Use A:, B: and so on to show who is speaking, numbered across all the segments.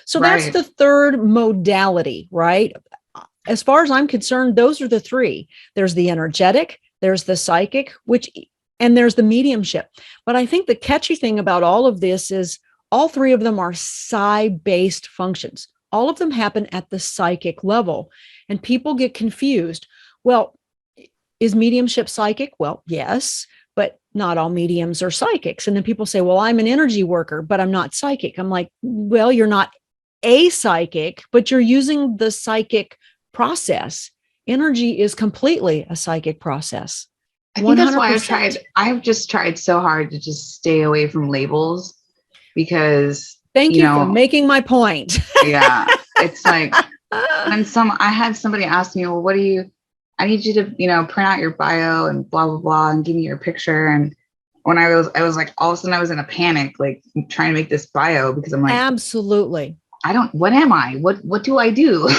A: So that's
B: Right.
A: the third modality, right? As far as I'm concerned, those are the three. There's the energetic, there's the psychic, and there's the mediumship. But I think the catchy thing about all of this is all three of them are psi-based functions. All of them happen at the psychic level, and people get confused. Well, is mediumship psychic? Well, yes, but not all mediums are psychics. And then people say, well, I'm an energy worker, but I'm not psychic. I'm like, well, you're not a psychic, but you're using the psychic process. Energy is completely a psychic process.
B: I think that's why
A: 100%.
B: I've just tried so hard to just stay away from labels because,
A: Thank
B: you
A: you for
B: know,
A: making my point.
B: yeah, it's like when I had somebody ask me, well, what do you, I need you to, print out your bio and blah, blah, blah, and give me your picture. And when I was like, all of a sudden I was in a panic, like trying to make this bio because I'm like,
A: Absolutely.
B: what am I? What do I do?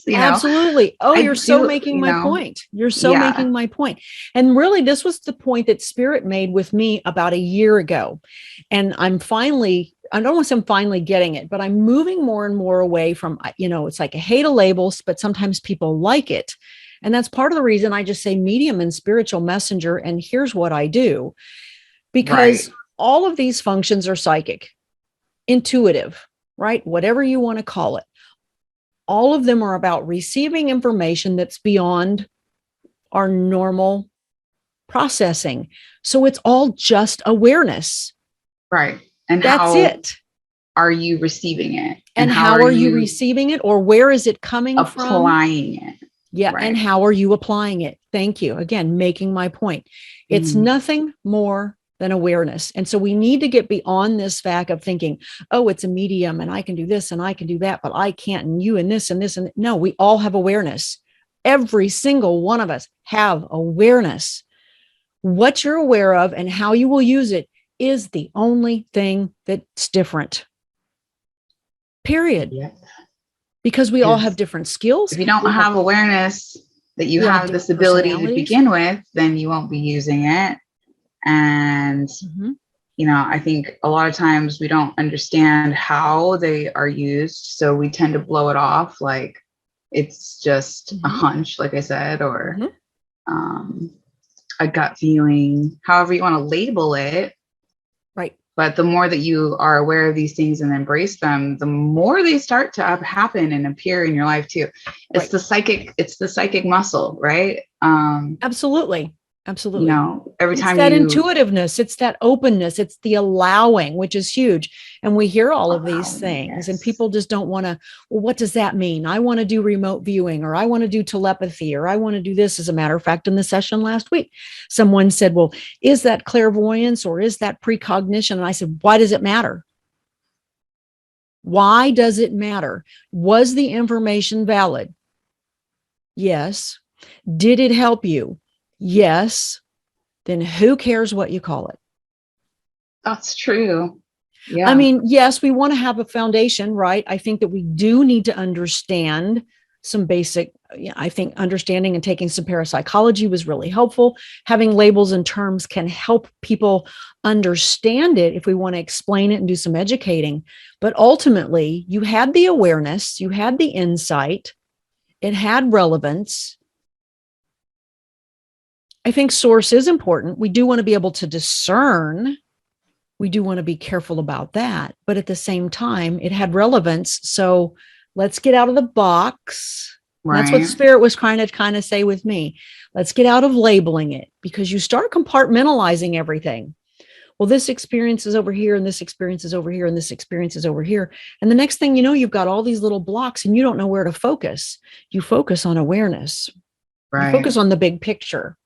A: Absolutely. Oh,
B: I
A: you're so
B: do,
A: making my point. You're so
B: yeah,
A: making my point. And really, this was the point that Spirit made with me about a year ago. And I don't want to say I'm finally getting it, but I'm moving more and more away from, it's like I hate a label, but sometimes people like it. And that's part of the reason I just say medium and spiritual messenger. And here's what I do,
B: right,
A: because all of these functions are psychic, intuitive, right? Whatever you want to call it. All of them are about receiving information that's beyond our normal processing. So it's all just awareness.
B: right. And
A: That's
B: how
A: it.
B: are you receiving it?
A: And how are you receiving it, or where is it coming from?
B: Applying it.
A: Yeah.
B: Right.
A: And how are you applying it? Thank you. Again, making my point. It's nothing more than awareness. And so we need to get beyond this fact of thinking, oh, it's a medium and I can do this and I can do that, but I can't, and you and this and this. And no, we all have awareness. Every single one of us have awareness. What you're aware of and how you will use it is the only thing that's different. Period.
B: Yeah.
A: Because we all have different skills.
B: If you don't have awareness that you have this ability to begin with, then you won't be using it. And, I think a lot of times we don't understand how they are used. So we tend to blow it off like it's just a hunch, like I said, or a gut feeling, however you want to label it.
A: Right.
B: But the more that you are aware of these things and embrace them, the more they start to happen and appear in your life too. It's the psychic muscle, right?
A: Absolutely. Absolutely.
B: Every time
A: it's that intuitiveness, it's that openness, it's the allowing, which is huge. And we hear all of these things and people just don't want to, well, what does that mean? I want to do remote viewing, or I want to do telepathy, or I want to do this. As a matter of fact, in the session last week, someone said, well, is that clairvoyance or is that precognition? And I said, why does it matter? Why does it matter? Was the information valid? Yes. Did it help you? Yes. Then who cares what you call it?
B: That's true. Yeah.
A: I mean, yes, we want to have a foundation, right? I think that we do need to understand some basic, I think understanding and taking some parapsychology was really helpful. Having labels and terms can help people understand it if we want to explain it and do some educating. But ultimately, you had the awareness, you had the insight, it had relevance. I think source is important. We do want to be able to discern. We do want to be careful about that. But at the same time, it had relevance. So let's get out of the box. Right. That's what Spirit was trying to kind of say with me. Let's get out of labeling it, because you start compartmentalizing everything. Well, this experience is over here, and this experience is over here, and this experience is over here. And the next thing you know, you've got all these little blocks and you don't know where to focus. You focus on awareness. Right. You focus on the big picture.